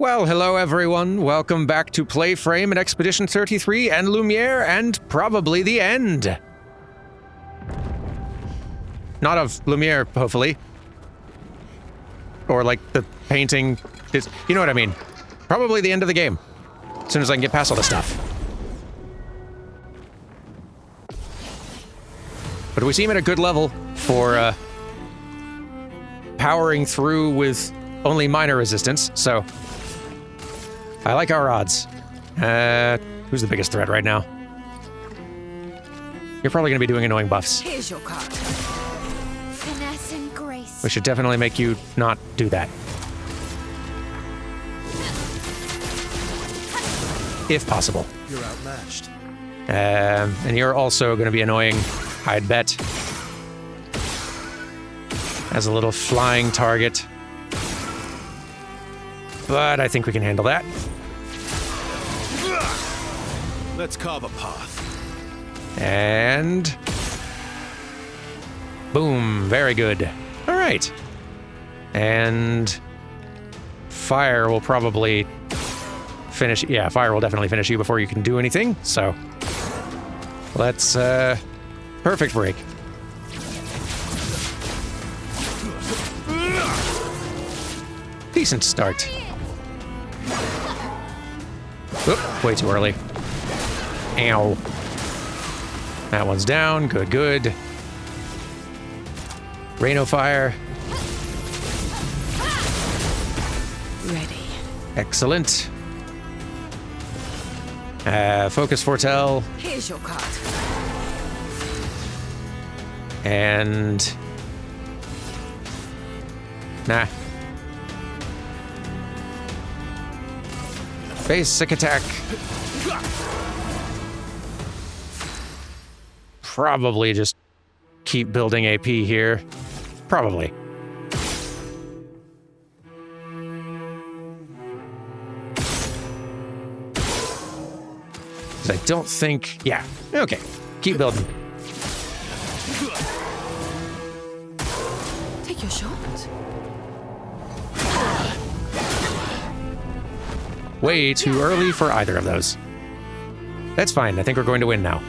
Well, hello everyone. Welcome back to PlayFrame and Expedition 33 and Lumiere and probably the end. Not of Lumiere, hopefully. Or like the painting. You know what I mean. Probably the end of the game. As soon as I can get past all this stuff. But we seem at a good level for powering through with only minor resistance, so I like our odds. Who's the biggest threat right now? You're probably going to be doing annoying buffs. Here's your card. Finesse and grace. We should definitely make you not do that. If possible. You're outmatched. And you're also going to be annoying, I'd bet. As a little flying target. But I think we can handle that. Let's carve a path. And boom, very good. All right. And fire will probably finish. Yeah, fire will definitely finish you before you can do anything. So let's perfect break. Decent start. Oop, way too early. Ow. That one's down. Good, good. Rain of fire. Ready. Excellent. Focus foretell. Here's your card. And nah. Basic attack. Probably just keep building AP here. Probably. I don't think... Yeah. Okay. Keep building. Take your shot. Way too early for either of those. That's fine. I think we're going to win now.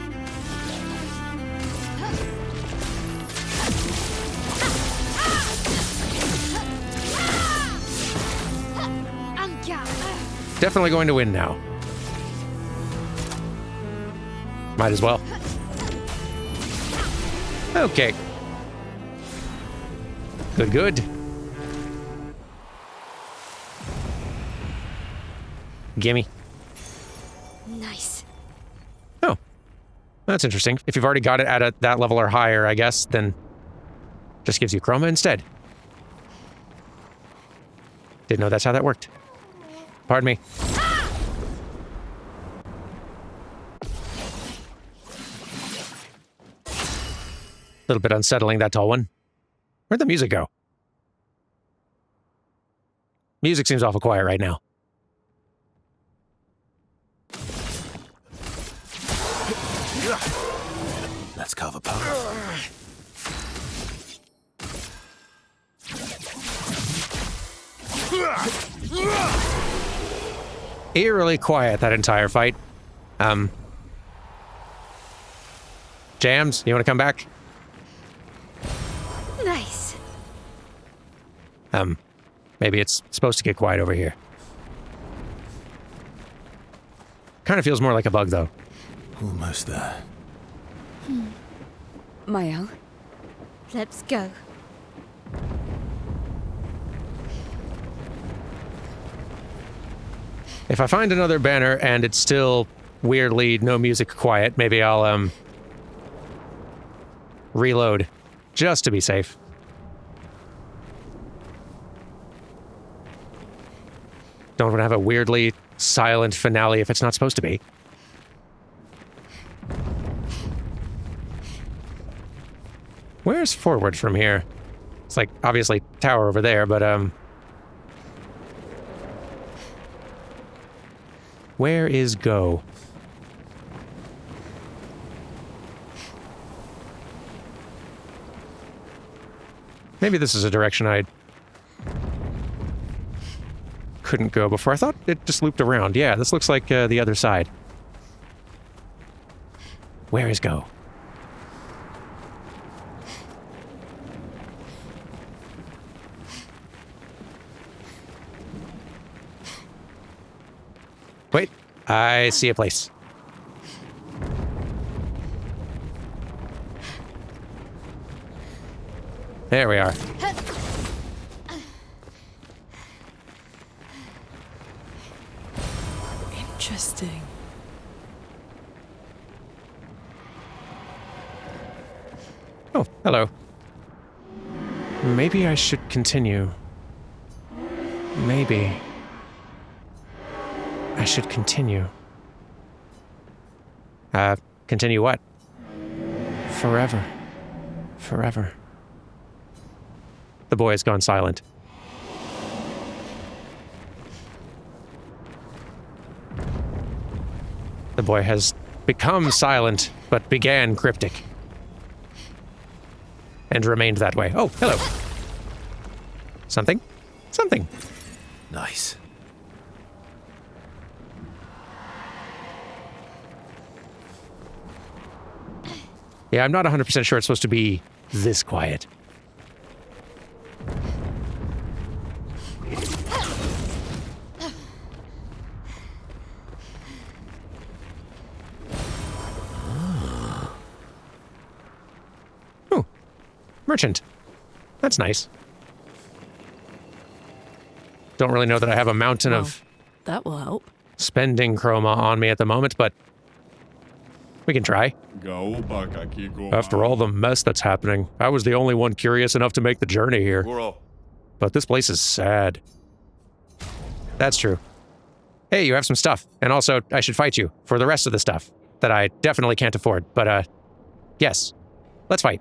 Definitely going to win now. Might as well. Okay. Good, good. Gimme. Nice. Oh. That's interesting. If you've already got it at that level or higher, I guess, then just gives you chroma instead. Didn't know that's how that worked. Pardon me. A little bit unsettling, that tall one. Where'd the music go? Music seems awful quiet right now. Let's carve a path. Eerily quiet, that entire fight. Jams, you want to come back? Nice. Maybe it's supposed to get quiet over here. Kind of feels more like a bug, though. Almost there. Mayo. Let's go. If I find another banner and it's still weirdly no music quiet, maybe I'll, reload. Just to be safe. Don't want to have a weirdly silent finale if it's not supposed to be. Where's forward from here? It's like, obviously, tower over there, but, where is go? Maybe this is a direction I couldn't go before. I thought it just looped around. Yeah, this looks like the other side. Where is Go? Wait, I see a place. There we are. Interesting. Oh, hello. Maybe I should continue. Maybe I should continue. Continue what? Forever. Forever. The boy has gone silent. The boy has become silent, but began cryptic. And remained that way. Oh, hello. Something? Something. Nice. Yeah, I'm not 100% sure it's supposed to be this quiet. Oh, merchant. That's nice. Don't really know that I have a mountain of That will help. spending chroma on me at the moment, but we can try. After all the mess that's happening, I was the only one curious enough to make the journey here. But this place is sad. That's true. Hey, you have some stuff. And also, I should fight you for the rest of the stuff that I definitely can't afford. But, yes. Let's fight.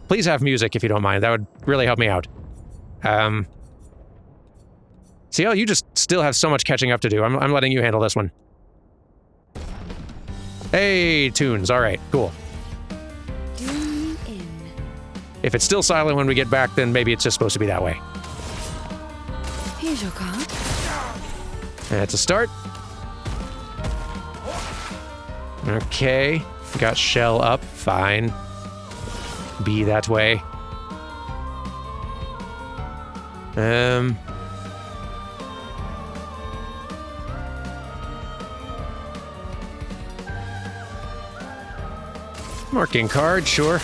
Please have music if you don't mind. That would really help me out. CL, you just still have so much catching up to do. I'm letting you handle this one. Hey, tunes. All right, cool. Doom in. If it's still silent when we get back, then maybe it's just supposed to be that way. Here's your card. That's a start. Okay, got shell up. Fine. Be that way. Marking card, sure.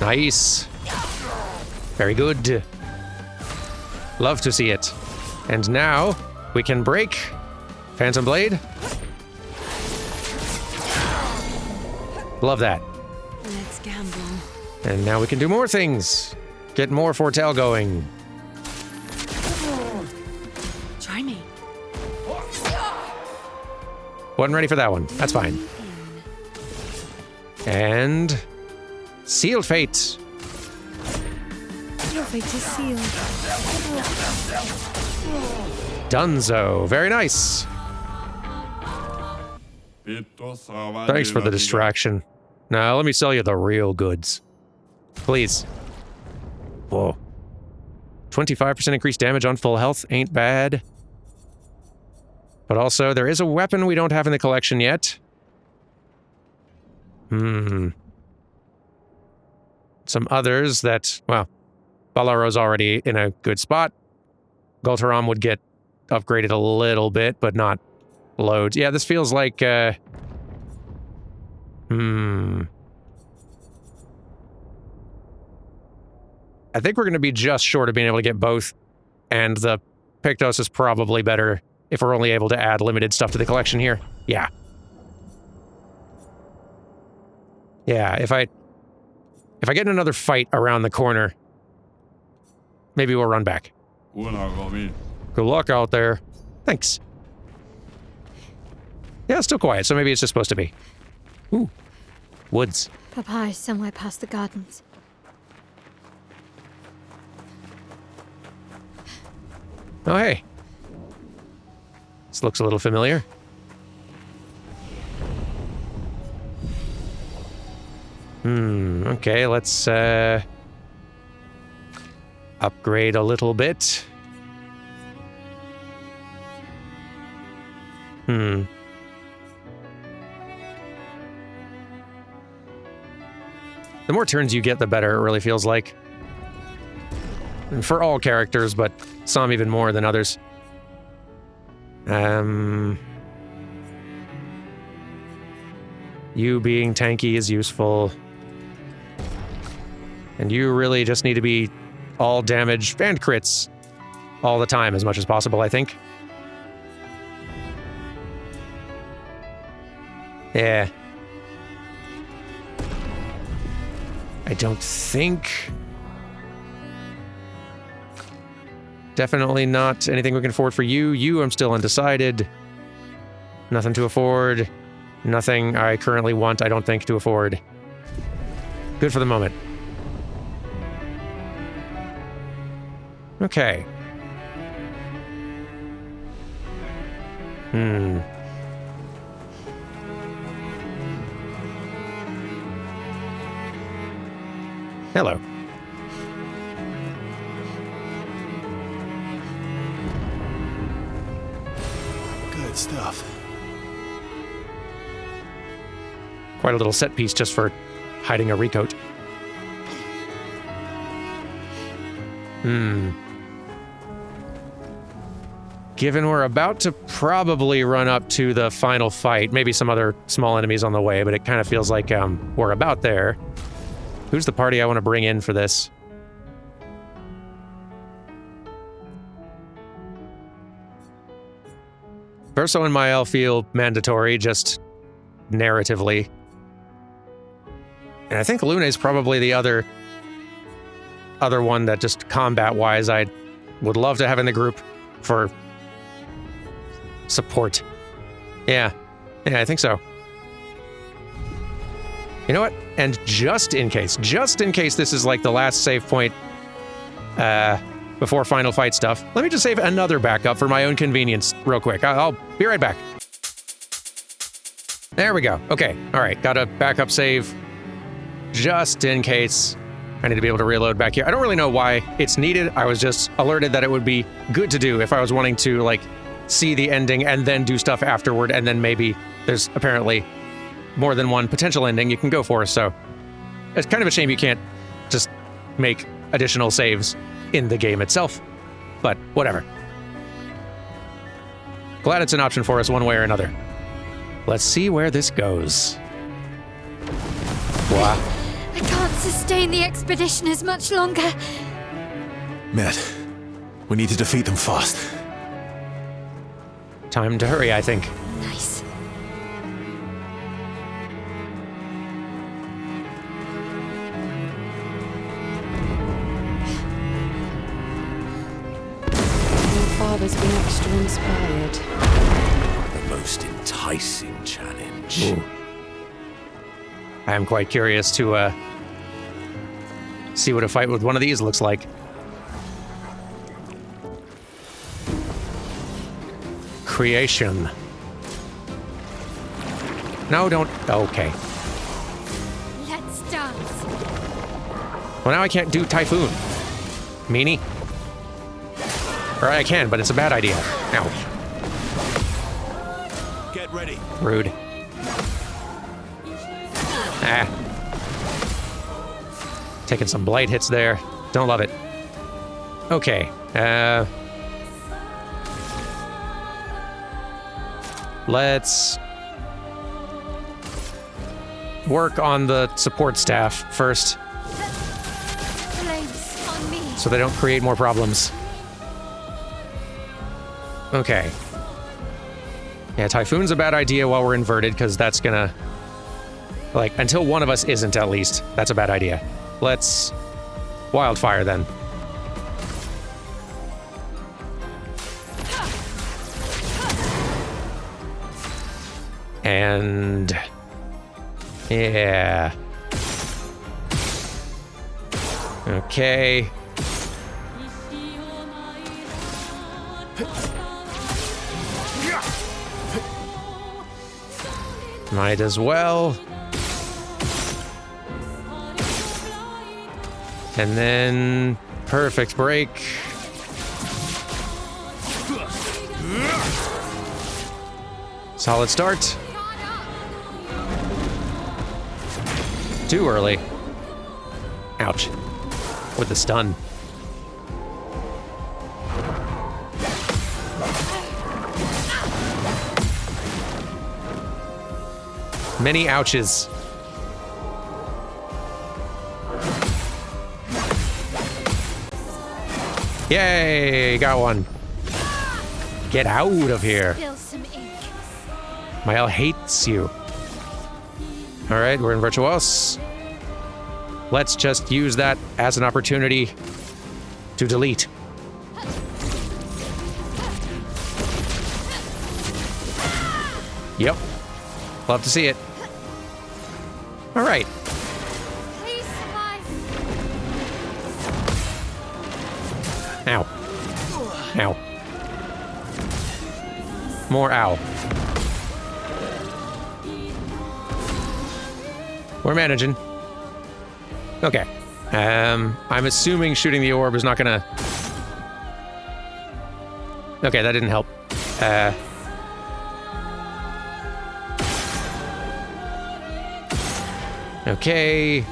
Nice. Very good. Love to see it. And now we can break Phantom Blade. Love that. Let's gamble. And now we can do more things. Get more Fortel going. Try me. Wasn't ready for that one. That's fine. And Sealed Fate. Your fate is sealed. Dunzo. Very nice. Thanks for the distraction. Now, let me sell you the real goods. Please. Whoa. 25% increased damage on full health. Ain't bad. But also, there is a weapon we don't have in the collection yet. Some others that, well, Balaro's already in a good spot. Goltaram would get upgraded a little bit, but not loads. Yeah, this feels like, I think we're going to be just short of being able to get both, and the Pictos is probably better if we're only able to add limited stuff to the collection here. Yeah. Yeah, if I get in another fight around the corner, maybe we'll run back. Good luck out there. Thanks. Yeah, it's still quiet, so maybe it's just supposed to be. Ooh. Woods. Papa is somewhere past the gardens. Oh, hey. This looks a little familiar. Okay, let's upgrade a little bit. The more turns you get, the better it really feels like. And for all characters, but some even more than others. You being tanky is useful. And you really just need to be all damage and crits all the time as much as possible, I think. Yeah. I don't think... Definitely not anything we can afford for you. You, I'm still undecided. Nothing to afford. Nothing I currently want, I don't think, to afford. Good for the moment. Okay. Hello. Good stuff. Quite a little set piece just for hiding a recoat. Given we're about to probably run up to the final fight, maybe some other small enemies on the way, but it kind of feels like we're about there. Who's the party I want to bring in for this? Verso and Mael feel mandatory, just narratively. And I think Luna's probably the other one that just combat-wise I would love to have in the group for support. Yeah, I think so. You know what? And just in case this is like the last save point before final fight stuff, let me just save another backup for my own convenience real quick. I'll be right back. There we go. Okay, all right, got a backup save just in case I need to be able to reload back here. I don't really know why it's needed. I was just alerted that it would be good to do if I was wanting to like see the ending and then do stuff afterward, and then maybe there's apparently more than one potential ending you can go for, so it's kind of a shame you can't just make additional saves in the game itself, but whatever. Glad it's an option for us one way or another. Let's see where this goes. Wow. I can't sustain the expedition as much longer. Met, we need to defeat them fast. Time to hurry, I think. Nice. Your father's been extra inspired. The most enticing challenge. Ooh. I am quite curious to see what a fight with one of these looks like. Creation. No, don't. Okay. Let's dance. Well, now I can't do Typhoon. Meanie. Or I can, but it's a bad idea. Ow. Get ready. Rude. Ah. Taking some blight hits there. Don't love it. Okay. Let's work on the support staff first, Flames on me. so they don't create more problems. Okay. Yeah, Typhoon's a bad idea while we're inverted, because that's gonna... Like, until one of us isn't, at least, that's a bad idea. Let's... Wildfire, then. And... Yeah... Okay... Might as well. And then perfect break. Solid start. Too early. Ouch. With the stun. Many ouches. Yay, got one. Get out of here. Spill some ink. Mael hates you. All right, we're in Virtuos. Let's just use that as an opportunity to delete. Yep. Love to see it. All right. Please survive. Ow. Ow. More ow. We're managing. Okay. I'm assuming shooting the orb is not gonna... Okay, that didn't help. Okay.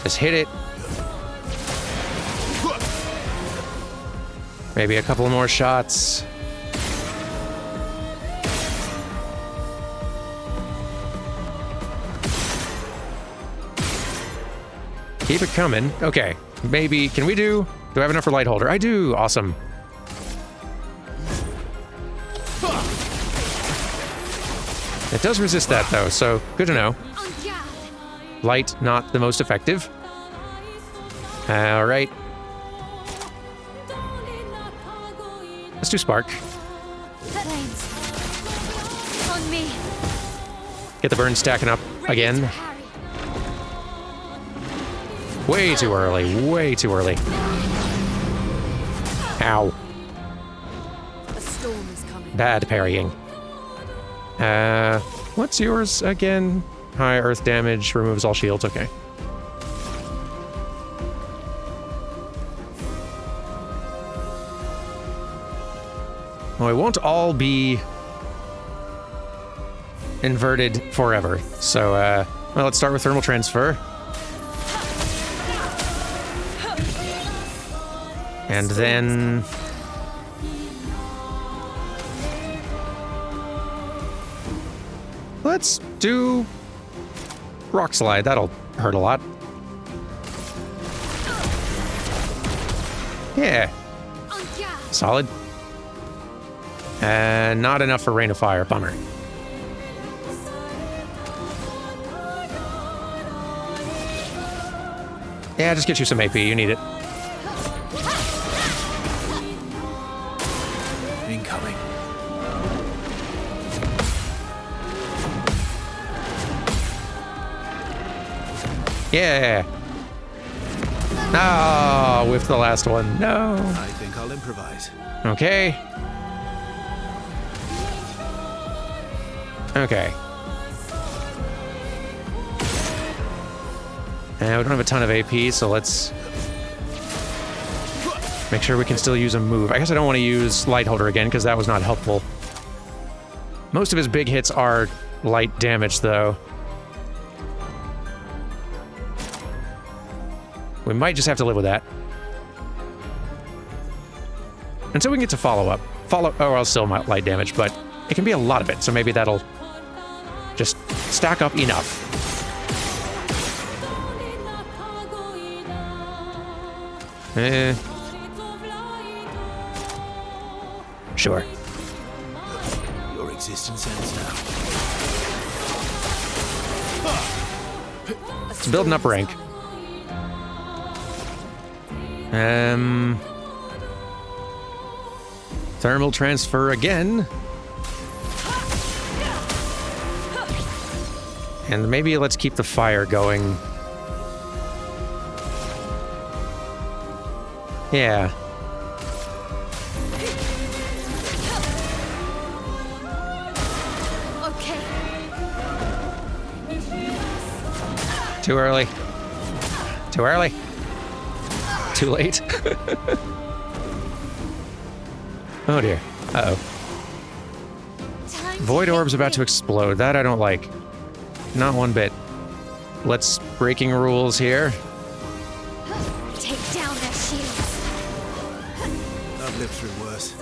Just hit it. Maybe a couple more shots. Keep it coming. Okay. Maybe, do I have enough for light holder? I do. Awesome. It does resist that though, so good to know. On guard. Light, not the most effective. All right. Let's do spark. Flames. On me. Get the burn stacking up Ready again. to parry. Way too early. Way too early. Ow. A storm is coming. Bad parrying. What's yours again? High earth damage, removes all shields. Okay. Well, it won't all be inverted forever. So, well, let's start with thermal transfer. And then... let's do rock slide. That'll hurt a lot. Yeah, On guard. solid. Not enough for rain of fire. Bummer. Yeah, just get you some AP. You need it. Incoming. Yeah. Oh, whiffed the last one. No. I think I'll improvise. Okay. Okay. We don't have a ton of AP, so let's make sure we can still use a move. I guess I don't want to use light holder again because that was not helpful. Most of his big hits are light damage, though. We might just have to live with that. Until we can get to follow-up. Oh, well, still light damage, but it can be a lot of it, so maybe that'll just stack up enough. Sure. Your existence ends now. It's building up rank. Thermal transfer again. And maybe let's keep the fire going. Yeah. Okay. Too early. Too early. Too late. Oh dear. Uh-oh. Void orb's about to explode. That I don't like. Not one bit. Let's breaking rules here. Take down their shields. I've lived through worse.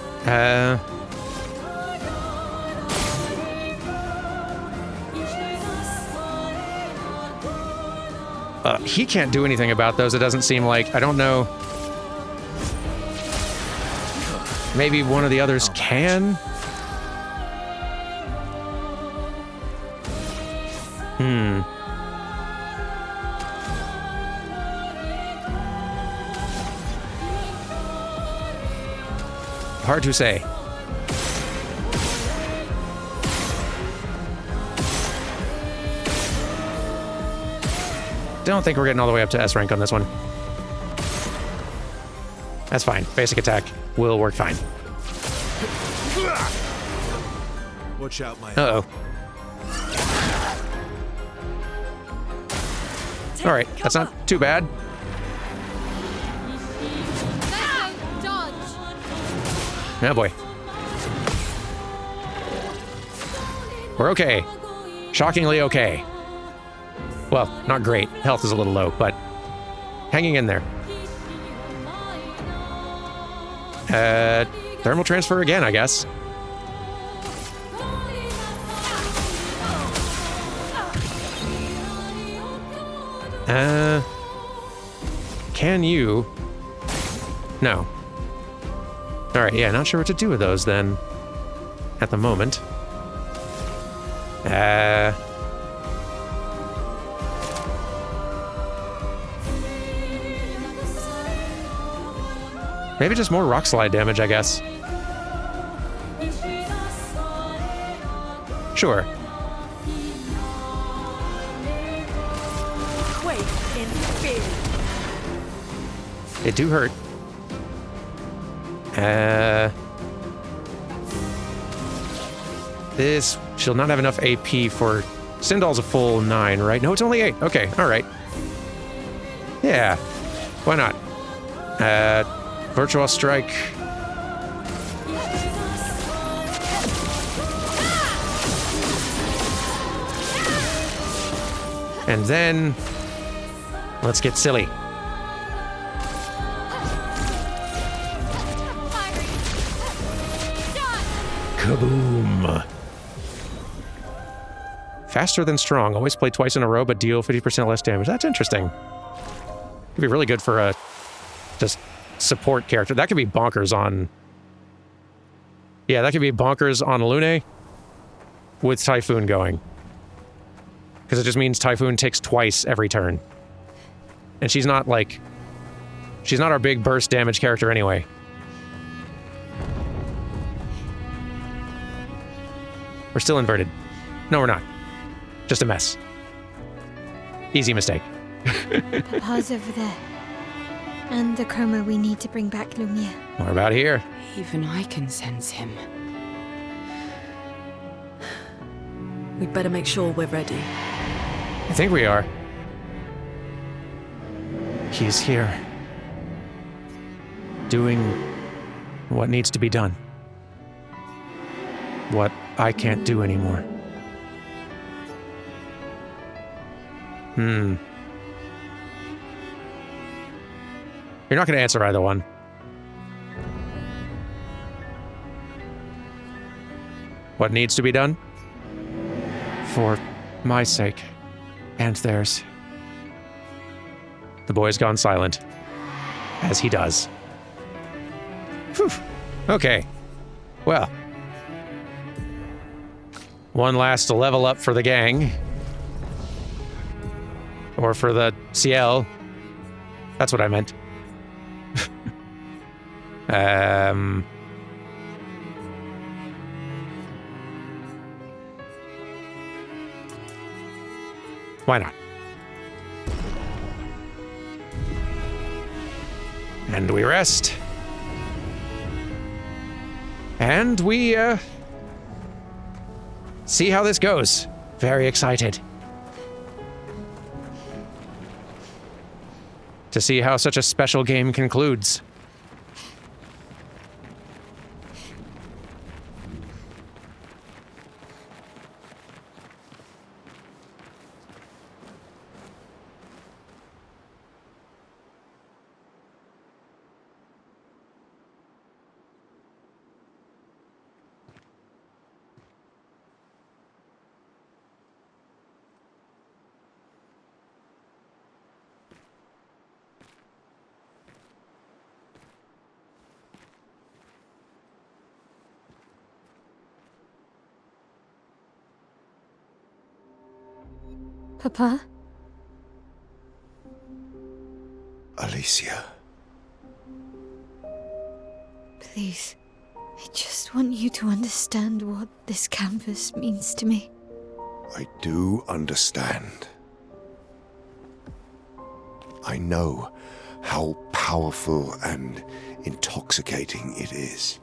He can't do anything about those, it doesn't seem like. I don't know. Maybe one of the others can? Hard to say. Don't think we're getting all the way up to S rank on this one. That's fine. Basic attack will work fine. Watch out, my. Uh-oh. All right, that's not too bad. Oh boy. We're okay. Shockingly okay. Well, not great. Health is a little low, but hanging in there. Thermal transfer again, I guess. Can you? No. All right, yeah, not sure what to do with those then. At the moment. Maybe just more rock slide damage, I guess. Sure. Quake in fear. It do hurt. This she'll not have enough AP for Sindal's a full 9, right? No, it's only 8. Okay, all right. Yeah, why not? Virtual Strike. And then let's get silly. Kaboom. Faster than strong. Always play twice in a row, but deal 50% less damage. That's interesting. Could be really good for a just support character. That could be bonkers on... Yeah, that could be bonkers on Lune with Typhoon going. Because it just means Typhoon takes twice every turn. And she's not like... She's not our big burst damage character anyway. We're still inverted. No, we're not. Just a mess. Easy mistake. Papa's over there. And the chroma we need to bring back Lumia. What about here? Even I can sense him. We'd better make sure we're ready. I think we are. He's here. Doing what needs to be done. What I can't do anymore. You're not going to answer either one. What needs to be done? For my sake. And theirs. The boy's gone silent. As he does. Whew. Okay. Well. One last level up for the gang. Or for the CL. That's what I meant. Why not? And we rest. And we, see how this goes. Very excited. to see how such a special game concludes. Papa? Alicia. Please. I just want you to understand what this canvas means to me. I do understand. I know how powerful and intoxicating it is.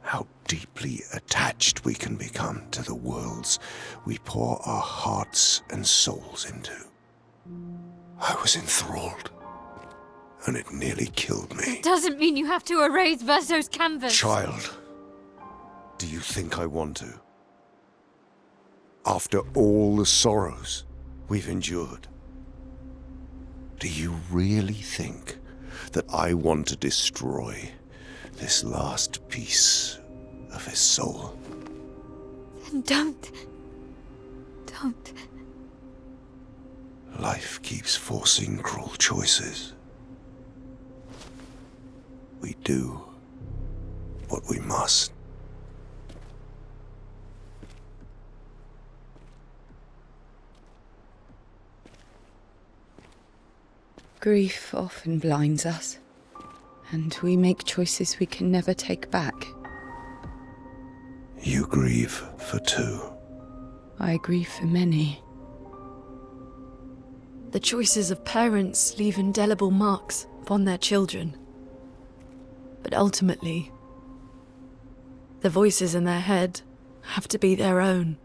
How deeply attached we can become to the worlds we pour our hearts and souls into. I was enthralled, and it nearly killed me. Doesn't mean you have to erase Verso's canvas. Child, do you think I want to? After all the sorrows we've endured, do you really think that I want to destroy this last piece of his soul? Then don't. Don't. Life keeps forcing cruel choices. We do what we must. Grief often blinds us, and we make choices we can never take back. You grieve for two. I grieve for many. The choices of parents leave indelible marks upon their children. But ultimately, the voices in their head have to be their own.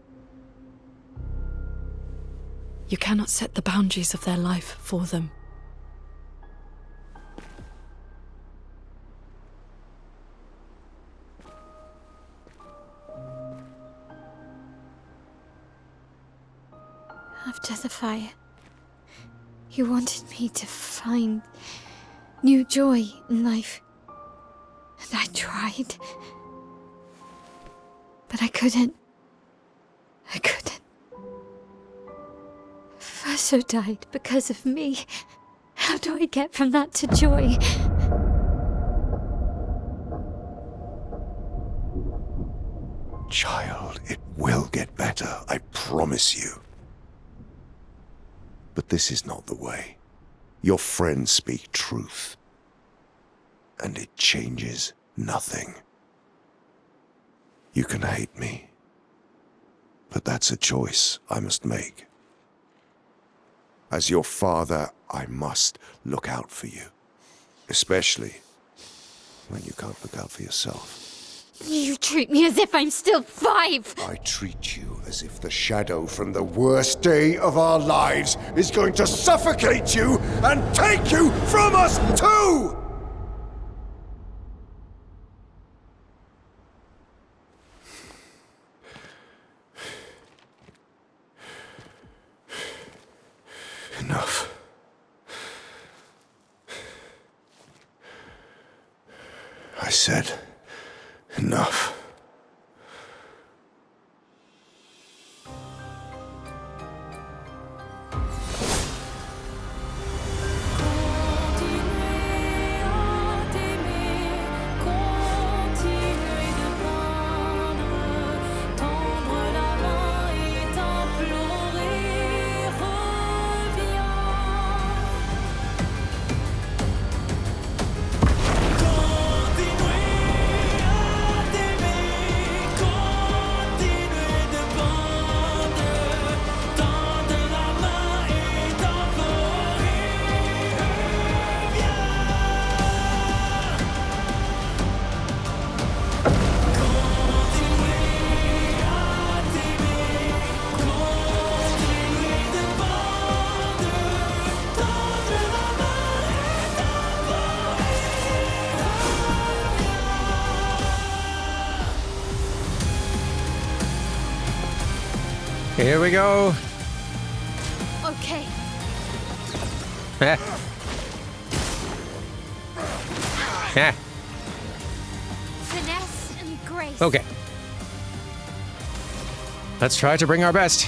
You cannot set the boundaries of their life for them. After the fire, you wanted me to find new joy in life. And I tried. But I couldn't. I couldn't. Verso died because of me. How do I get from that to joy? Child, it will get better, I promise you. But this is not the way. Your friends speak truth. And it changes nothing. You can hate me. But that's a choice I must make. As your father, I must look out for you. Especially when you can't look out for yourself. You treat me as if I'm still 5! I treat you as if the shadow from the worst day of our lives is going to suffocate you and take you from us too! Enough. I said enough. Here we go. Okay. Eh. Eh. Finesse and grace. Okay. Let's try to bring our best.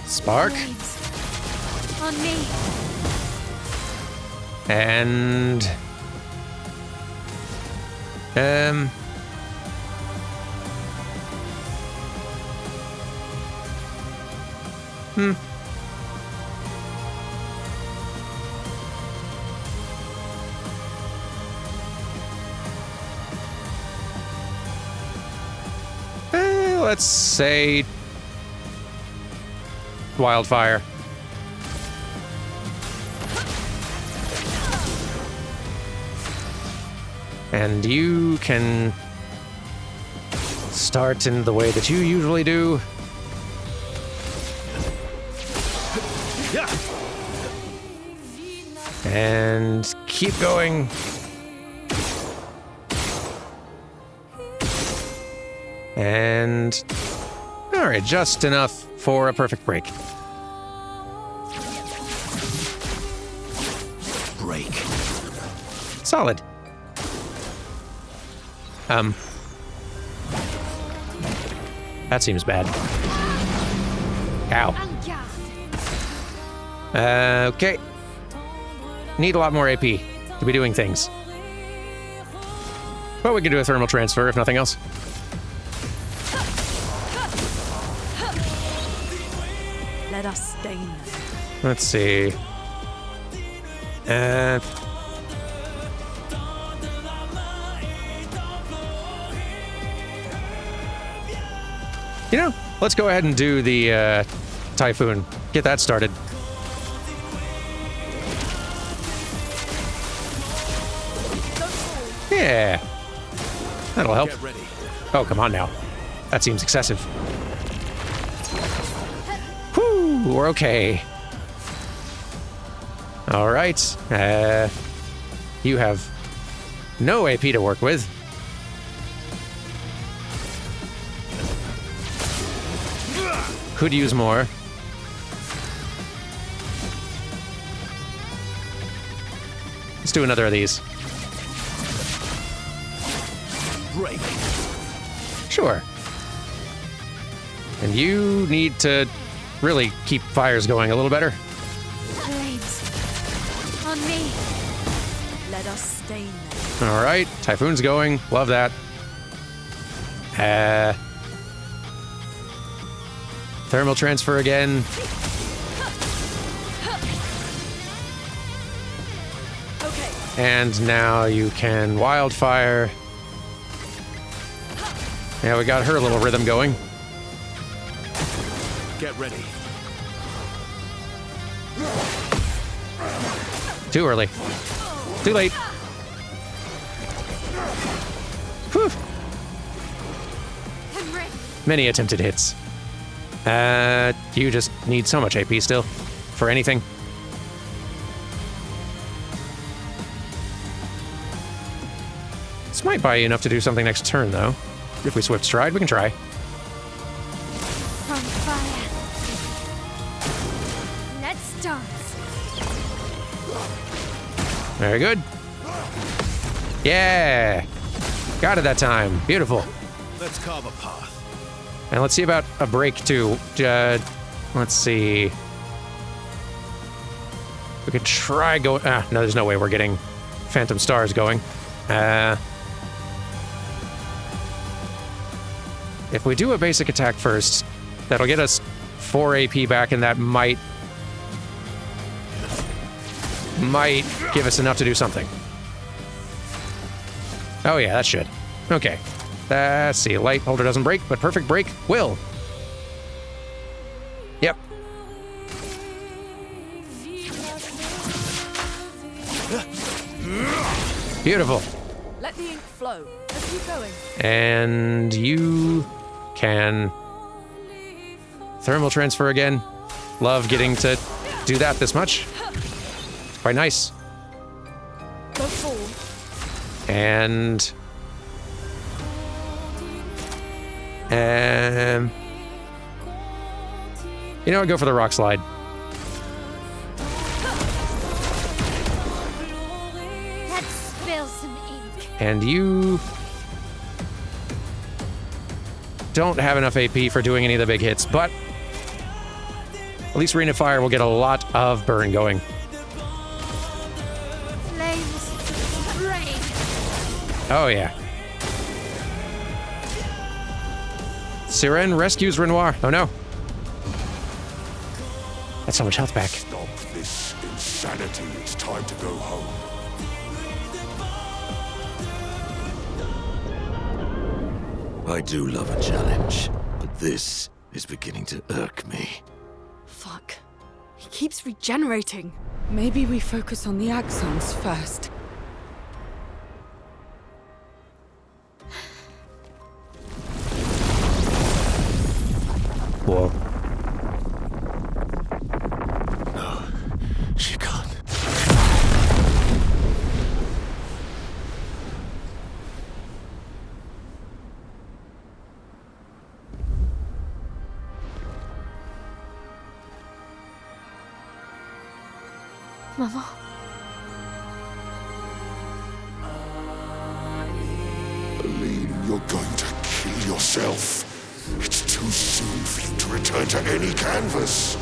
Spark. Flames. On me. And... let's say... Wildfire. And you can start in the way that you usually do. And keep going. And all right, just enough for a perfect break. Break. Solid. That seems bad. Ow. En garde. Okay. Need a lot more AP to be doing things. But we can do a thermal transfer if nothing else. Let us stain them. Let's see. You know, let's go ahead and do the Typhoon. Get that started. Yeah. That'll help. Get ready. Oh, come on now. That seems excessive. Whew, we're okay. All right. You have no AP to work with. Could use more. Let's do another of these. Break. Sure. And you need to really keep fires going a little better. Flames. On me. Let us stain them. All right, Typhoon's going. Love that. Thermal transfer again. Okay. And now you can wildfire. Yeah, we got her little rhythm going. Get ready. Too early. Too late. Whew. I'm ready. Many attempted hits. You just need so much AP still. For anything. This might buy you enough to do something next turn, though. If we swift stride, we can try. From fire. Let's dance. Very good. Yeah! Got it that time. Beautiful. Let's carve a path. And let's see about a break, too. Let's see. We could try go. No, there's no way we're getting Phantom Stars going. If we do a basic attack first, that'll get us 4 AP back, and that might give us enough to do something. Oh yeah, that should. Okay. Let's see. Light holder doesn't break, but perfect break will. Yep. Beautiful. Let the ink flow. Let's keep going. And you can thermal transfer again. Love getting to do that this much. It's quite nice. Go full. And You know what? Go for the rock slide. Let's spill some ink. And you don't have enough AP for doing any of the big hits, but at least Ring of Fire will get a lot of burn going. Flames, rain. Oh, yeah. Sirene rescues Renoir. Oh, no. That's so much health back. Stop this insanity. It's time to go home. I do love a challenge, but this is beginning to irk me. Fuck. He keeps regenerating. Maybe we focus on the axons first. Whoa. No, she can't. Mama. Aline, you're going to kill yourself. It's too soon for you to return to any canvas.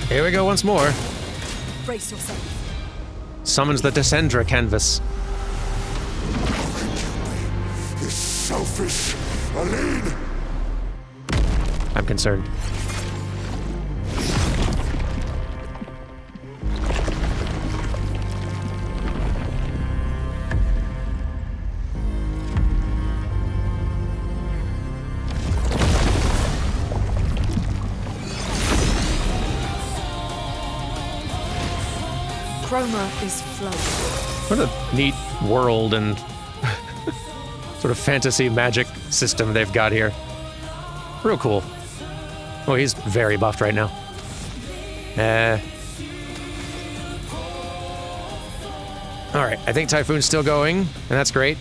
Here we go once more. Brace yourself. Summons the Descendra canvas. This selfish Aline! I'm concerned. Chroma is Floyd. What a neat world and sort of fantasy magic system they've got here. Real cool. Oh, he's very buffed right now. Alright, I think Typhoon's still going, and that's great.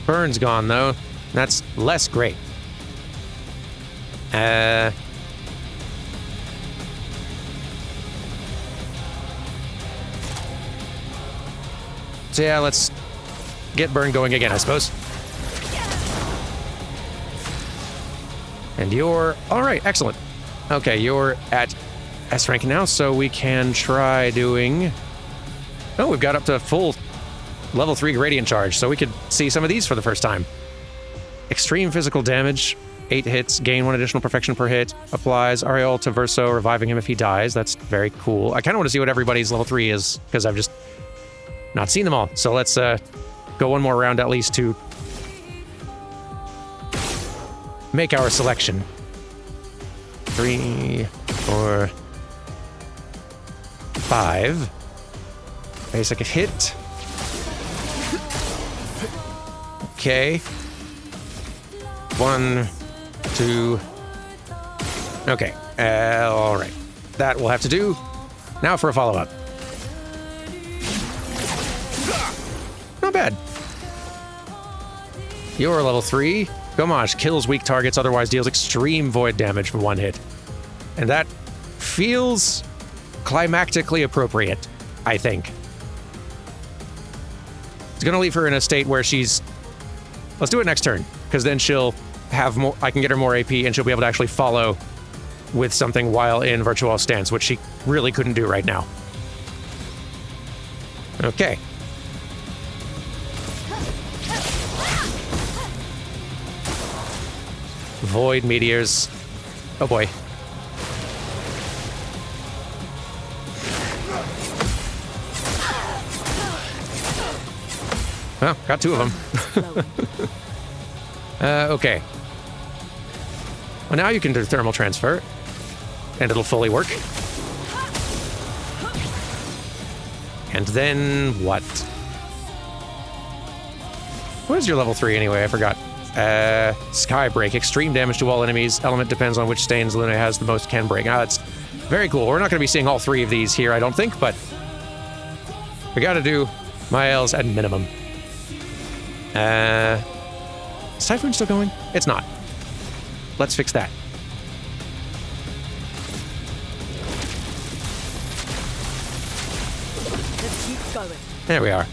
Burn's gone, though. And that's less great. So yeah, let's get Burn going again, I suppose. And you're... Alright, excellent. Okay, you're at S rank now, so we can try doing... Oh, we've got up to full level 3 Gradient Charge, so we could see some of these for the first time. Extreme physical damage, 8 hits, gain 1 additional perfection per hit, applies Ariel to Verso, reviving him if he dies. That's very cool. I kind of want to see what everybody's level 3 is, because I've just not seen them all. So let's go one more round at least to make our selection. 3, 4, 5. Basic hit. Okay. 1, 2. Okay. All right. That will have to do. Now for a follow-up. Not bad. You're level 3. Gomage kills weak targets, otherwise deals extreme void damage for 1 hit. And that feels climactically appropriate, I think. It's gonna leave her in a state where she's... Let's do it next turn, because then she'll have more... I can get her more AP, and she'll be able to actually follow with something while in Virtual Stance, which she really couldn't do right now. Okay. Void meteors. Oh boy. Well, got two of them. Okay. Well, now you can do thermal transfer, and it'll fully work. And then what? What is your level 3 anyway? I forgot. Sky Break. Extreme damage to all enemies. Element depends on which stains Luna has the most can break. Ah, that's very cool. We're not going to be seeing all 3 of these here, I don't think, but we got to do miles at minimum. Is Typhoon still going? It's not. Let's fix that. Let's keep going. There we are.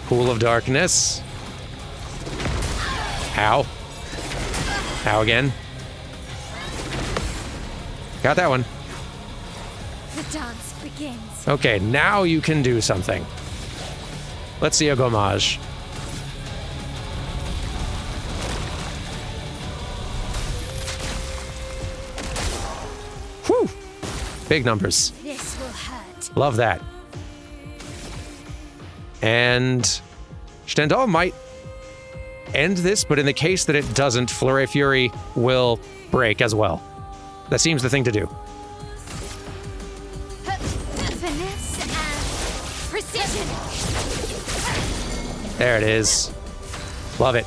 Pool of Darkness. Ow. Ow again. Got that one. The dance begins. Okay, now you can do something. Let's see a gommage. Whew! Big numbers. This will hurt. Love that. And Stendhal might end this, but in the case that it doesn't, Flurry Fury will break as well. That seems the thing to do. Finesse and precision. There it is. Love it.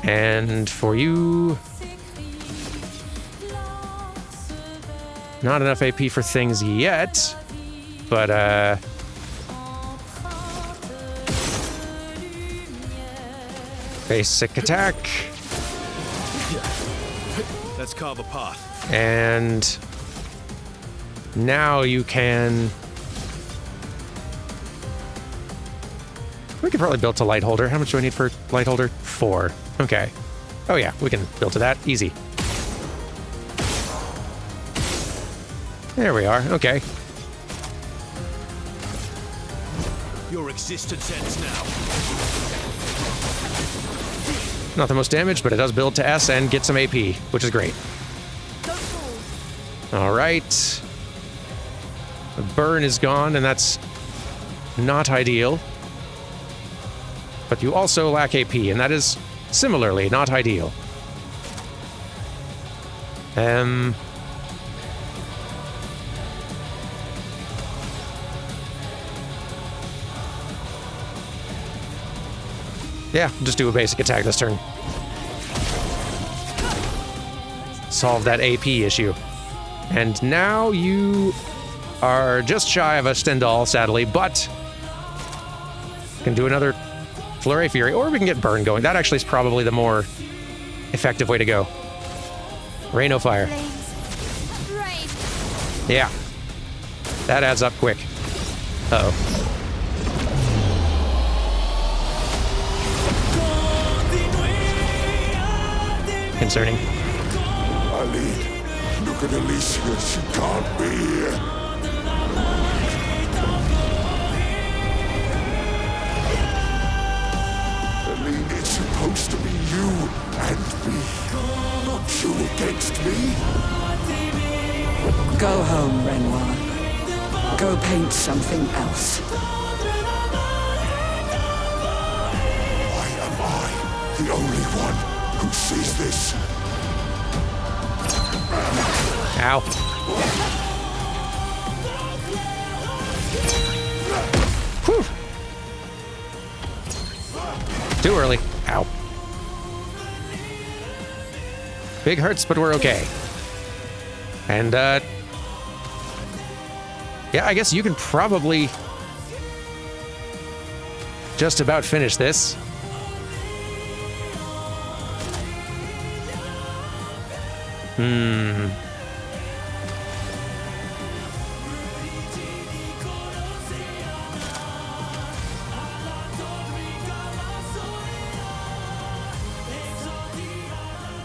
And for you... Not enough AP for things yet, but basic attack. Let's carve a path. And now you can... We could probably build to light holder. How much do I need for light holder? 4. Okay. Oh yeah, we can build to that. Easy. There we are. Okay. Your existence ends now. Not the most damage, but it does build to S and get some AP, which is great. All right. The burn is gone, and that's not ideal. But you also lack AP, and that is similarly not ideal. Yeah, just do a basic attack this turn. Solve that AP issue. And now you are just shy of a Stendhal, sadly, but can do another Flurry Fury, or we can get Burn going. That actually is probably the more effective way to go. Rain of Fire. Yeah. That adds up quick. Uh-oh. Concerning. Ali, look at Alicia. She can't be here. Aline, it's supposed to be you and me, not you against me. Go home, Renoir. Go paint something else. Why am I the only one who sees this? Ow. Whew. Too early. Ow. Big hurts, but we're okay. And, yeah, I guess you can probably just about finish this.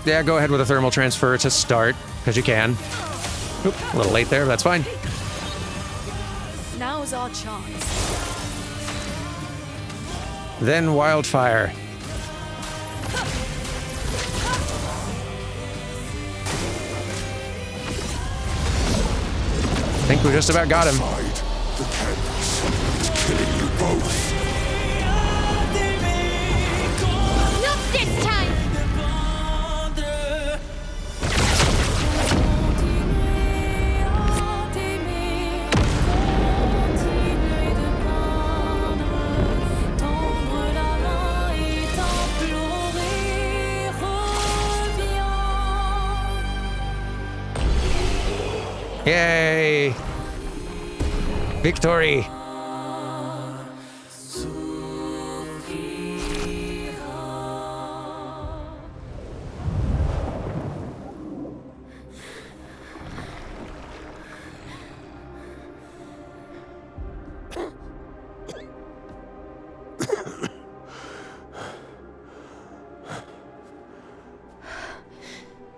Yeah, go ahead with a thermal transfer to start, because you can. Oop, a little late there, but that's fine. Now's our chance. Then wildfire. I think we just about got him. Inside the canvas. It's killing you both. Not this time! Yay! Victory!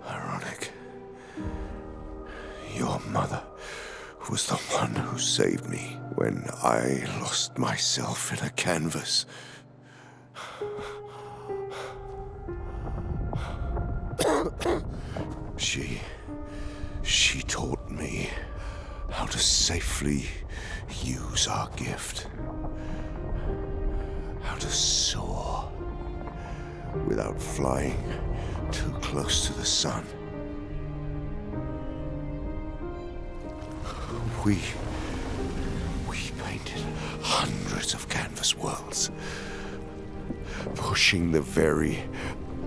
Ironic. Your mother was the one who saved me when I lost myself in a canvas. She taught me how to safely use our gift. How to soar without flying too close to the sun. We painted hundreds of canvas worlds, pushing the very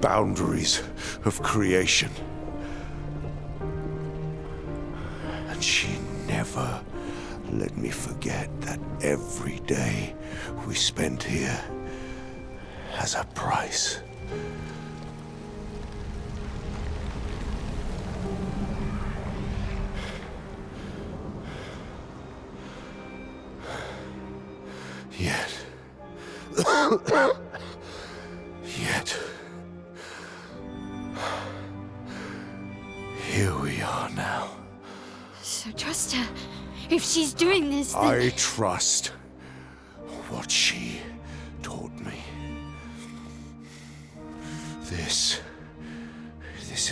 boundaries of creation. And she never let me forget that every day we spent here has a price. Yet, here we are now. So trust her. If she's doing this, then... I trust what she taught me. This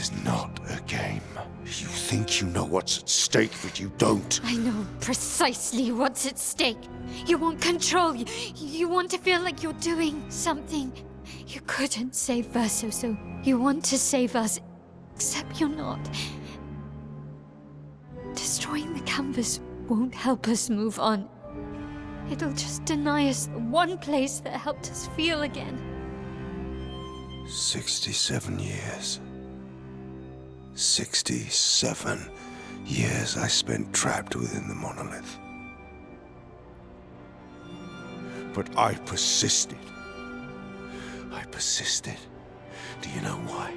is not a game. You think you know what's at stake, but you don't. I know precisely what's at stake. You want control. You want to feel like you're doing something. You couldn't save Verso, so you want to save us. Except you're not. Destroying the canvas won't help us move on. It'll just deny us the one place that helped us feel again. 67 years. 67 years I spent trapped within the monolith. But I persisted. I persisted. Do you know why?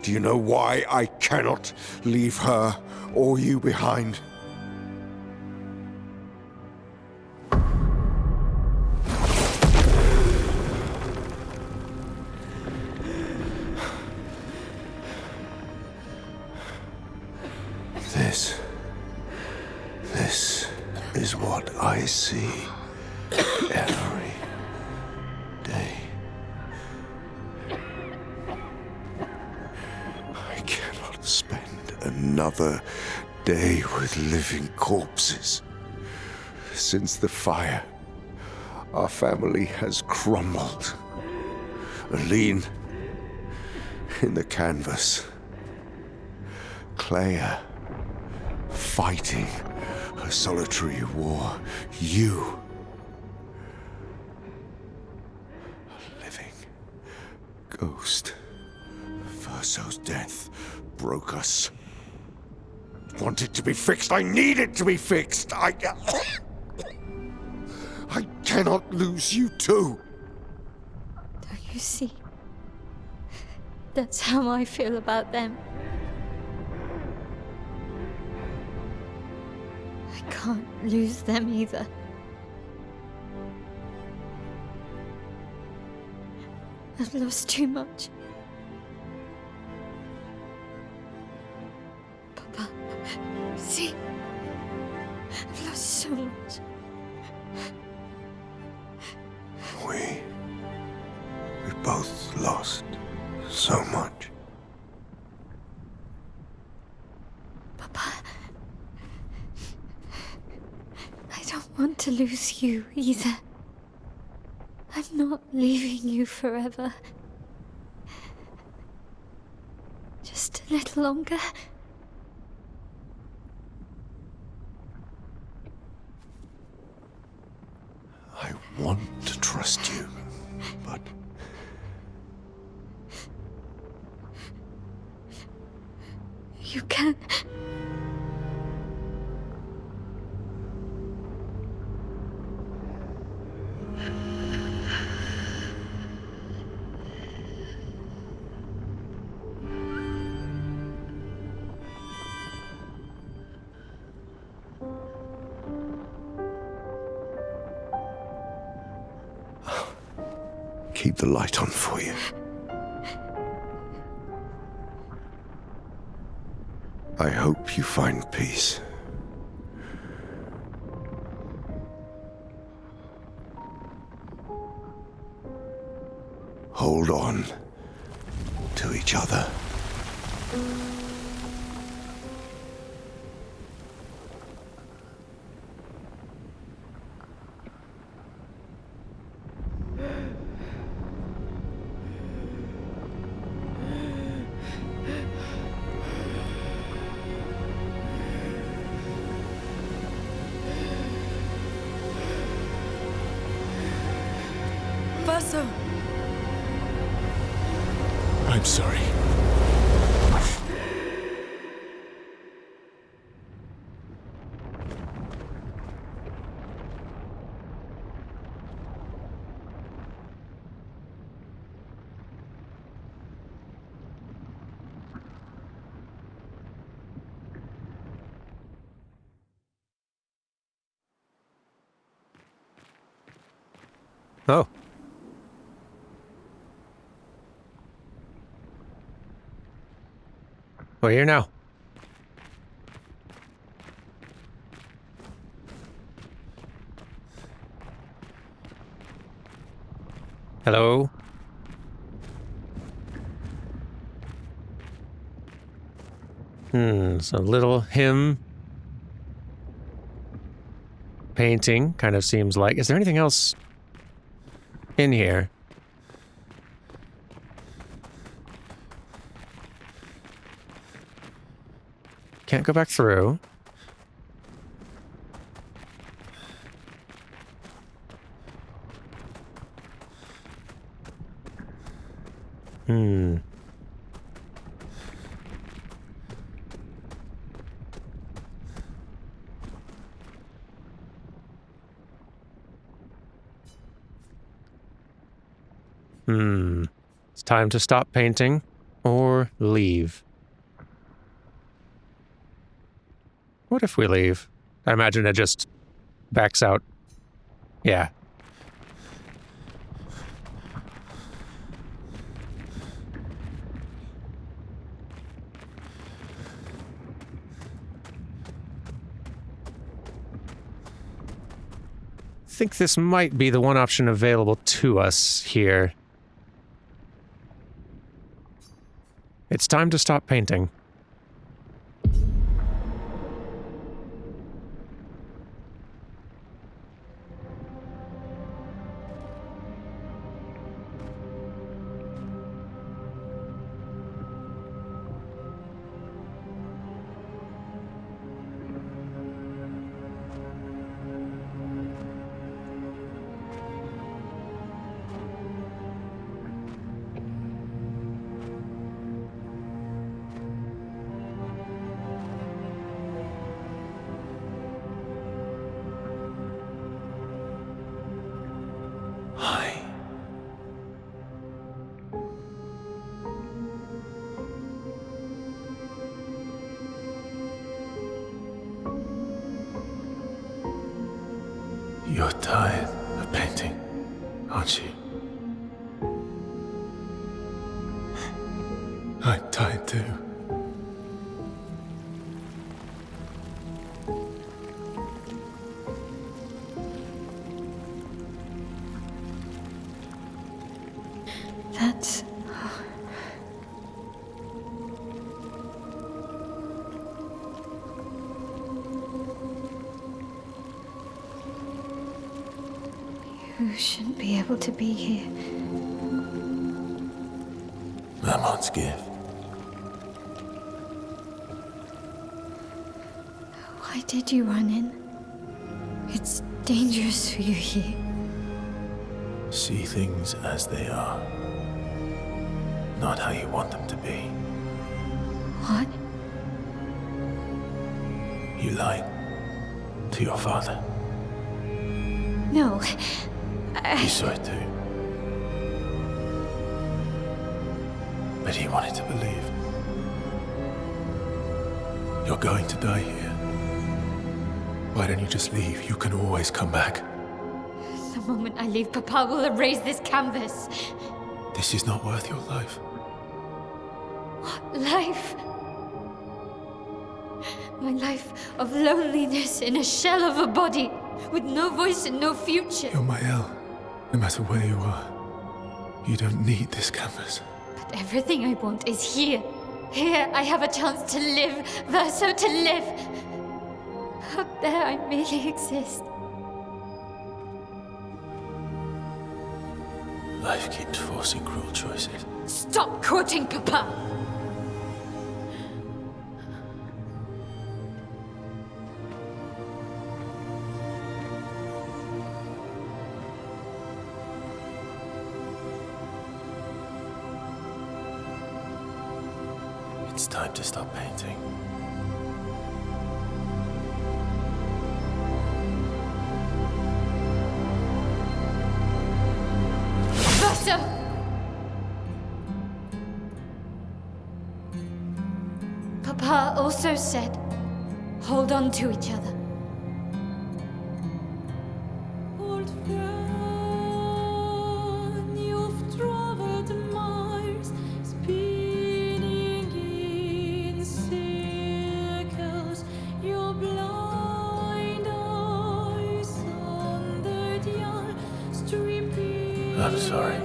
Do you know why I cannot leave her or you behind? This is what I see every day. I cannot spend another day with living corpses. Since the fire, our family has crumbled. Aline in the canvas. Clair fighting her solitary war. You, a living ghost. Verso's death broke us. Want it to be fixed. I need it to be fixed. I cannot lose you too. Don't you see? That's how I feel about them. I can't lose them either. I've lost too much. I've lost so much. We've both lost so much. Papa, I don't want to lose you either. I'm not leaving you forever. Just a little longer. I want to trust you, but... You can. Keep the light on for you. I hope you find peace. Hold on to each other. Verso! I'm sorry. Oh. We're here now. Hello? So little hymn. Painting, kind of seems like. Is there anything else in here? Can't go back through. It's time to stop painting or leave. What if we leave? I imagine it just backs out. Yeah. I think this might be the one option available to us here. It's time to stop painting. You're tired of painting, aren't you? I'm tired too. That's... You shouldn't be able to be here. Mamon's gift. Why did you run in? It's dangerous for you here. See things as they are. Not how you want them to be. What? You lied to your father. No. You saw it too. But he wanted to believe. You're going to die here. Why don't you just leave? You can always come back. The moment I leave, Papa will erase this canvas. This is not worth your life. What life? My life of loneliness in a shell of a body, with no voice and no future. You're my El. No matter where you are, you don't need this canvas. But everything I want is here. Here I have a chance to live, Verso, to live. Up there I merely exist. Life keeps forcing cruel choices. Stop quoting Papa! It's time to stop painting. Verso! Papa also said, hold on to each other. Old friend, you've traveled miles, spinning in circles. Your blind eyes on the dial, stripping I'm sorry.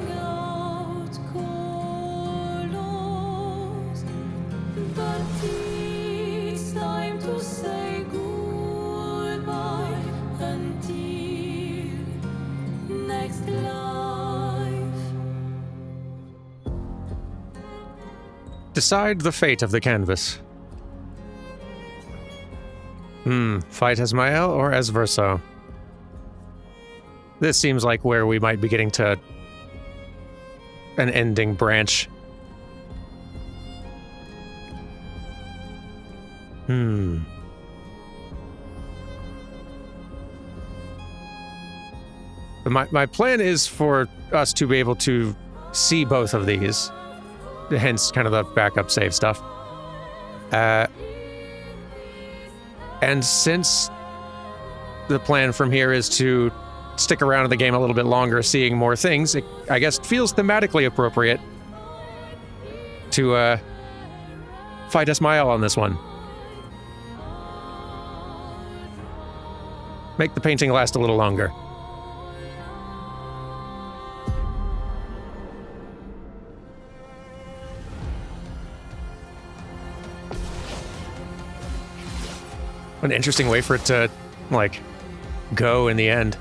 out colors. But it's time to say goodbye until next life. Decide the fate of the canvas. Fight as Mael or as Verso? This seems like where we might be getting to an ending branch. But my plan is for us to be able to see both of these, hence kind of the backup save stuff. And since the plan from here is to stick around in the game a little bit longer, seeing more things, it, I guess, feels thematically appropriate to fight Esmael on this one. Make the painting last a little longer. An interesting way for it to, like, go in the end.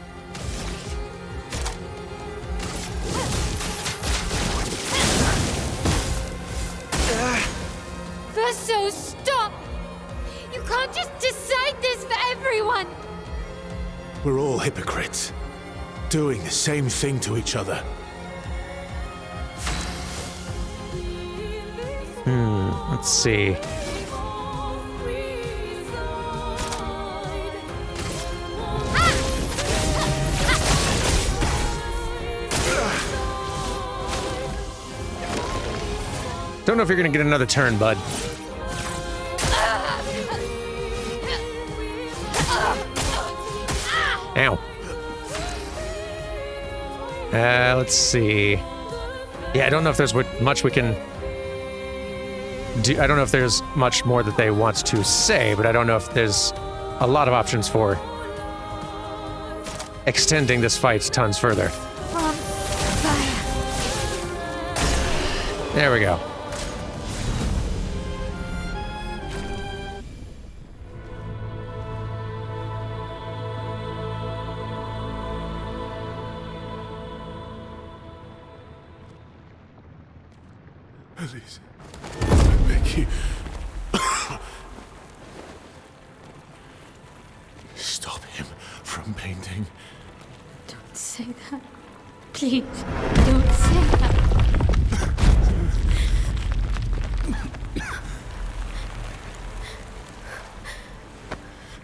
Verso, stop! You can't just decide this for everyone! We're all hypocrites, doing the same thing to each other. Let's see. Don't know if you're gonna get another turn, bud. Ow. Let's see. Yeah, I don't know if there's much we can do. I don't know if there's much more that they want to say, but I don't know if there's a lot of options for extending this fight tons further. From fire. There we go. Please. I beg you. Stop him from painting. Don't say that. Please, don't say that.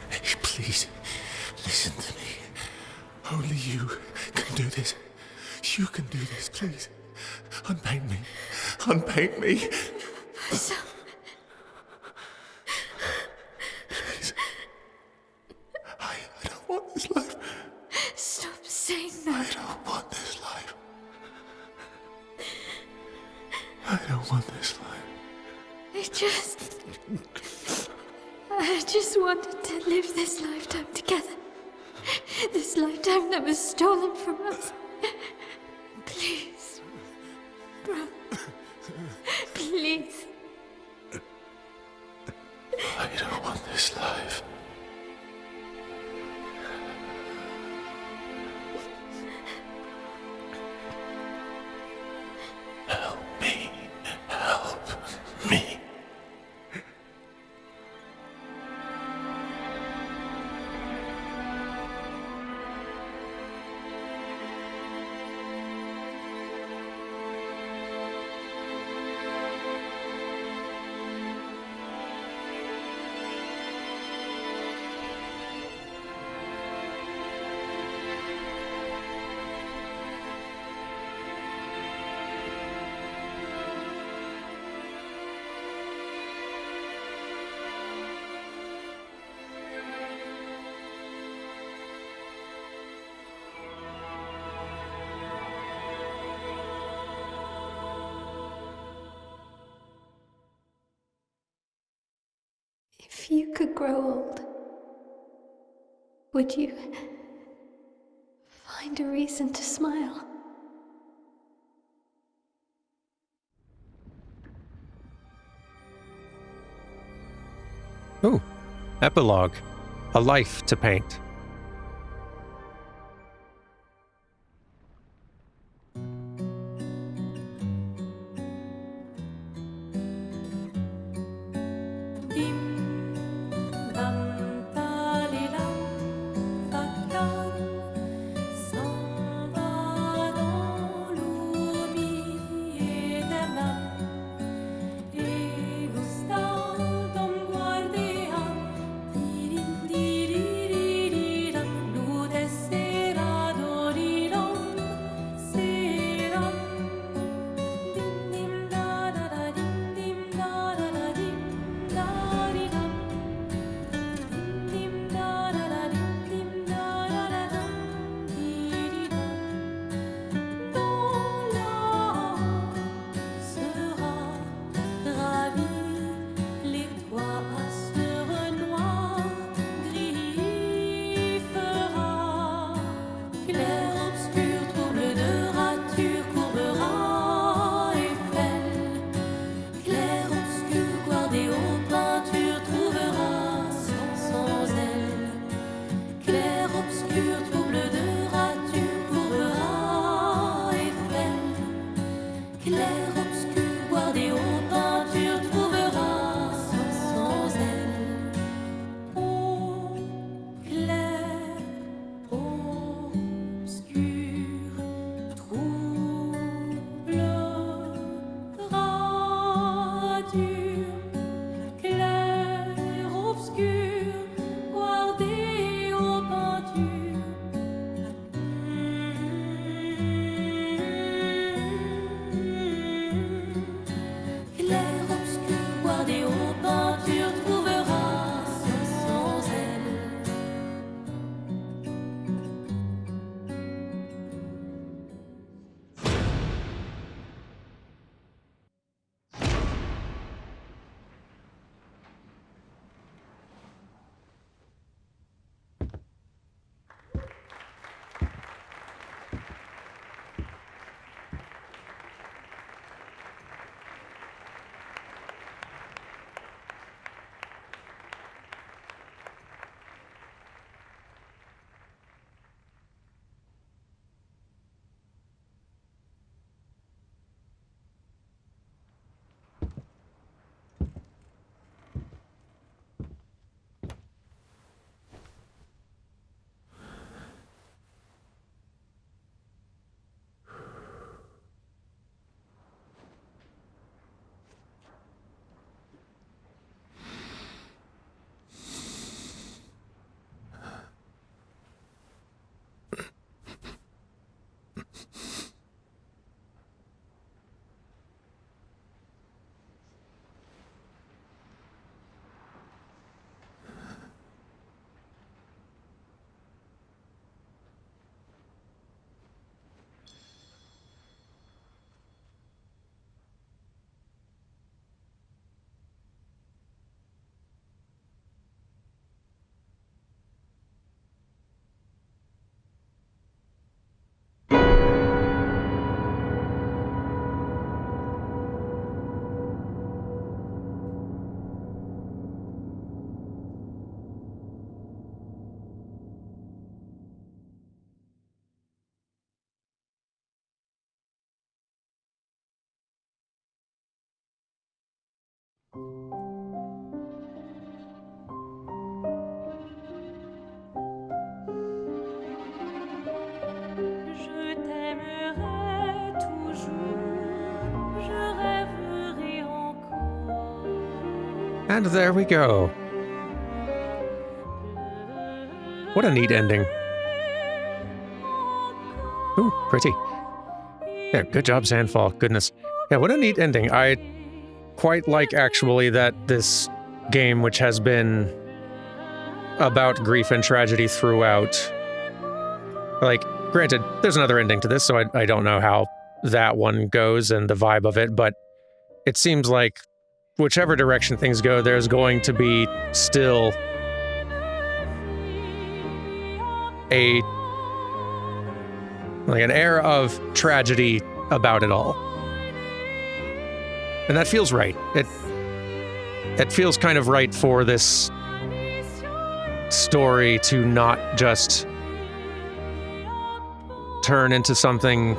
Hey, please, listen to me. Only you can do this. You can do this, please. Unpaint me. Unpaint me. So, Please. I don't want this life. stop saying I that. don't want this life. I don't want this life. I just wanted to live this lifetime together. This lifetime that was stolen from us. Please. Bro. Please. I don't want this life. Help me. Help me. If you could grow old, would you find a reason to smile? Ooh, epilogue. A life to paint. And there we go. What a neat ending. Ooh, pretty. Yeah, good job, Sandfall. Goodness. Yeah, what a neat ending. I quite like, actually, that this game, which has been about grief and tragedy throughout, like, granted, there's another ending to this, so I don't know how that one goes and the vibe of it, but it seems like whichever direction things go, there's going to be still an air of tragedy about it all. And that feels right. It feels kind of right for this story to not just turn into something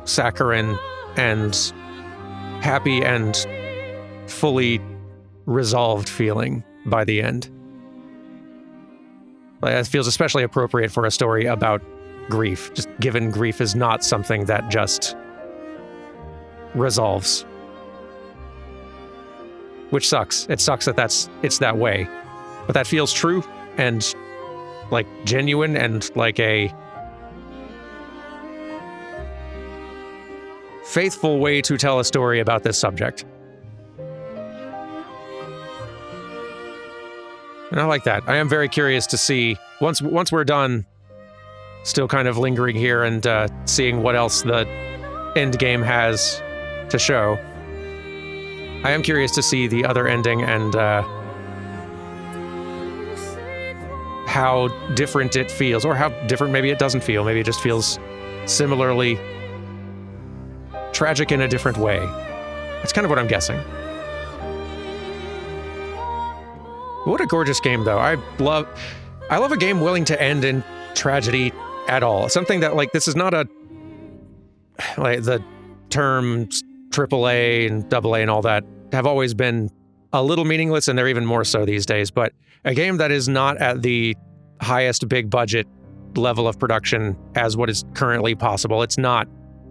saccharine and happy and fully resolved feeling by the end. Like, it feels especially appropriate for a story about grief, just given grief is not something that just resolves. Which sucks. It sucks that it's that way. But that feels true and like genuine and like a faithful way to tell a story about this subject. And I like that. I am very curious to see, once we're done, still kind of lingering here and seeing what else the end game has to show. I am curious to see the other ending and how different it feels, or how different maybe it doesn't feel. Maybe it just feels similarly tragic in a different way. That's kind of what I'm guessing. What a gorgeous game, though. I love a game willing to end in tragedy at all. Something that, like, this is not a, like, the terms AAA and AA and all that have always been a little meaningless, and they're even more so these days. But a game that is not at the highest big budget level of production as what is currently possible. It's not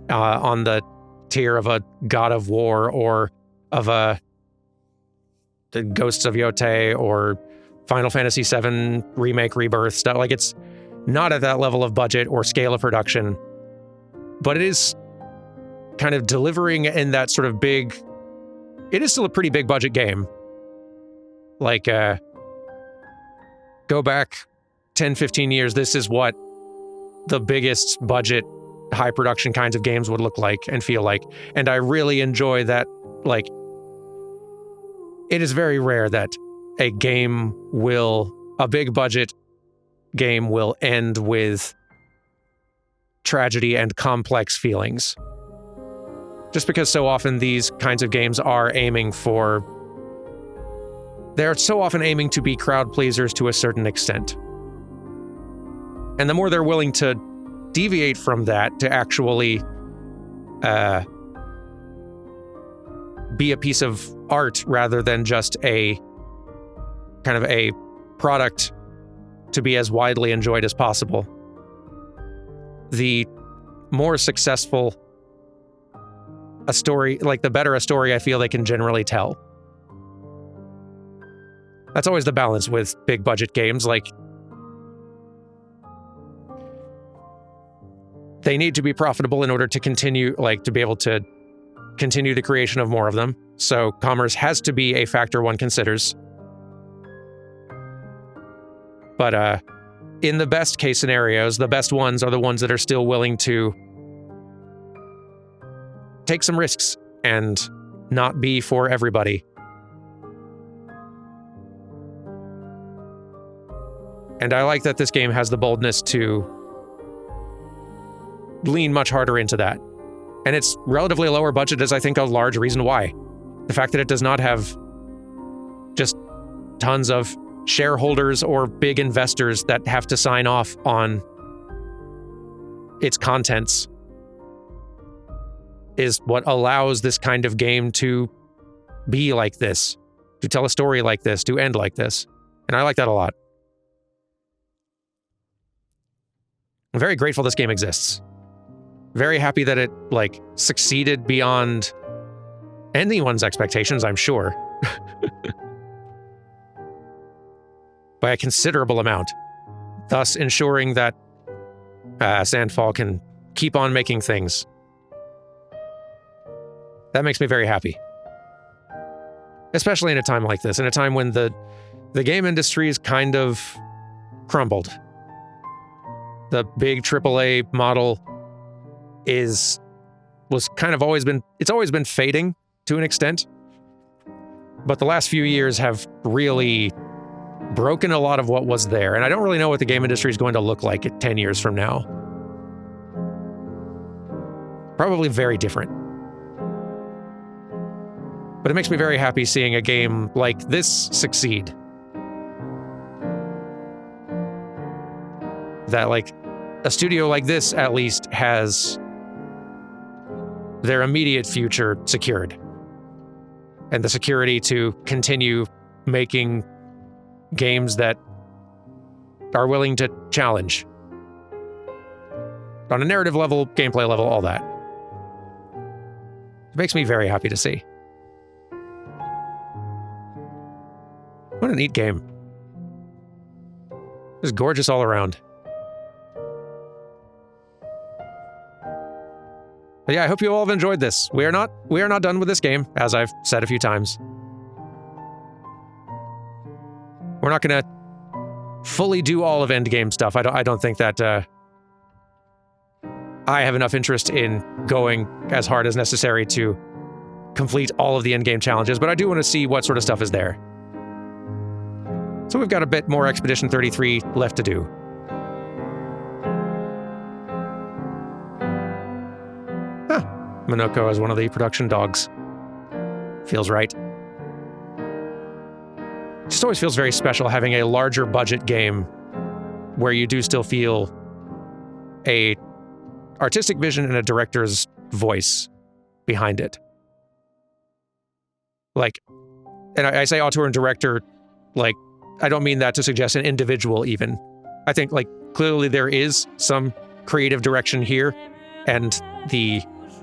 on the tier of a God of War or of the Ghosts of Yotei or Final Fantasy VII Remake Rebirth stuff. Like, it's not at that level of budget or scale of production, but it is kind of delivering in that sort of big, it is still a pretty big budget game. Like, go back 10, 15 years, this is what the biggest budget, high production kinds of games would look like and feel like. And I really enjoy that, like, it is very rare that a big budget game will end with tragedy and complex feelings. Just because so often these kinds of games are they're so often aiming to be crowd pleasers to a certain extent. And the more they're willing to deviate from that to actually be a piece of art rather than just a kind of a product to be as widely enjoyed as possible, the more successful a story, like the better a story I feel they can generally tell. That's always the balance with big budget games. Like, they need to be profitable in order to continue, like, to be able to continue the creation of more of them. So commerce has to be a factor one considers. But in the best case scenarios, the best ones are the ones that are still willing to take some risks and not be for everybody. And I like that this game has the boldness to lean much harder into that. And it's relatively lower budget is, I think, a large reason why. The fact that it does not have just tons of shareholders or big investors that have to sign off on its contents is what allows this kind of game to be like this, to tell a story like this, to end like this. And I like that a lot. I'm very grateful this game exists. Very happy that it, like, succeeded beyond anyone's expectations, I'm sure. by a considerable amount, thus ensuring that Sandfall can keep on making things. That makes me very happy. Especially in a time like this, in a time when the game industry is kind of crumbled. The big AAA model it's always been fading to an extent. But the last few years have really broken a lot of what was there. And I don't really know what the game industry is going to look like 10 years from now. Probably very different. But it makes me very happy seeing a game like this succeed. That, like, a studio like this at least has their immediate future secured. And the security to continue making games that are willing to challenge. On a narrative level, gameplay level, all that. It makes me very happy to see. What a neat game. It's gorgeous all around. But yeah, I hope you all have enjoyed this. We are not done with this game, as I've said a few times. We're not going to fully do all of endgame stuff. I don't think that I have enough interest in going as hard as necessary to complete all of the endgame challenges, but I do want to see what sort of stuff is there. So we've got a bit more Expedition 33 left to do. Minoko as one of the production dogs. Feels right. It just always feels very special having a larger budget game where you do still feel a artistic vision and a director's voice behind it. Like, and I say auteur and director, like, I don't mean that to suggest an individual even. I think, like, clearly there is some creative direction here, and the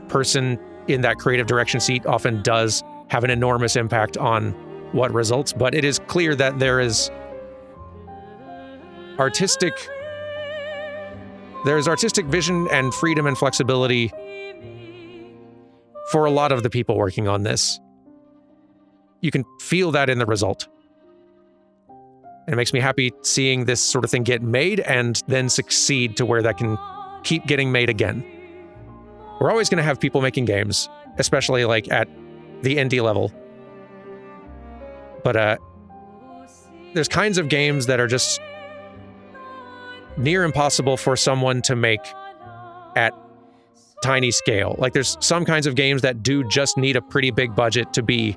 person in that creative direction seat often does have an enormous impact on what results, but it is clear that there is artistic vision and freedom and flexibility for a lot of the people working on this. You can feel that in the result. And it makes me happy seeing this sort of thing get made and then succeed to where that can keep getting made again. We're always going to have people making games, especially like at the indie level. But there's kinds of games that are just near impossible for someone to make at tiny scale. Like, there's some kinds of games that do just need a pretty big budget to be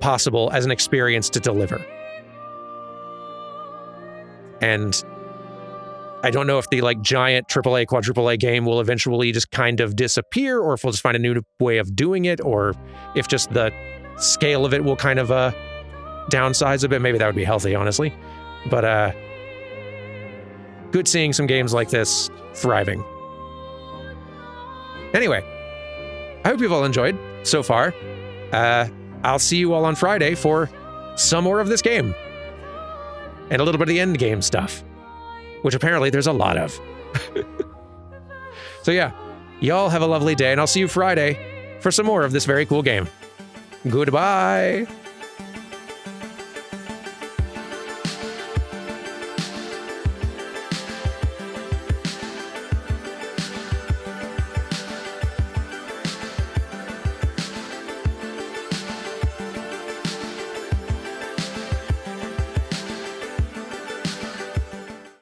possible as an experience to deliver. And I don't know if the like giant AAA, quadruple A game will eventually just kind of disappear, or if we'll just find a new way of doing it, or if just the scale of it will kind of downsize a bit. Maybe that would be healthy, honestly. But good seeing some games like this thriving. Anyway, I hope you've all enjoyed so far. I'll see you all on Friday for some more of this game. And a little bit of the end game stuff, which apparently there's a lot of. So yeah, y'all have a lovely day, and I'll see you Friday for some more of this very cool game. Goodbye.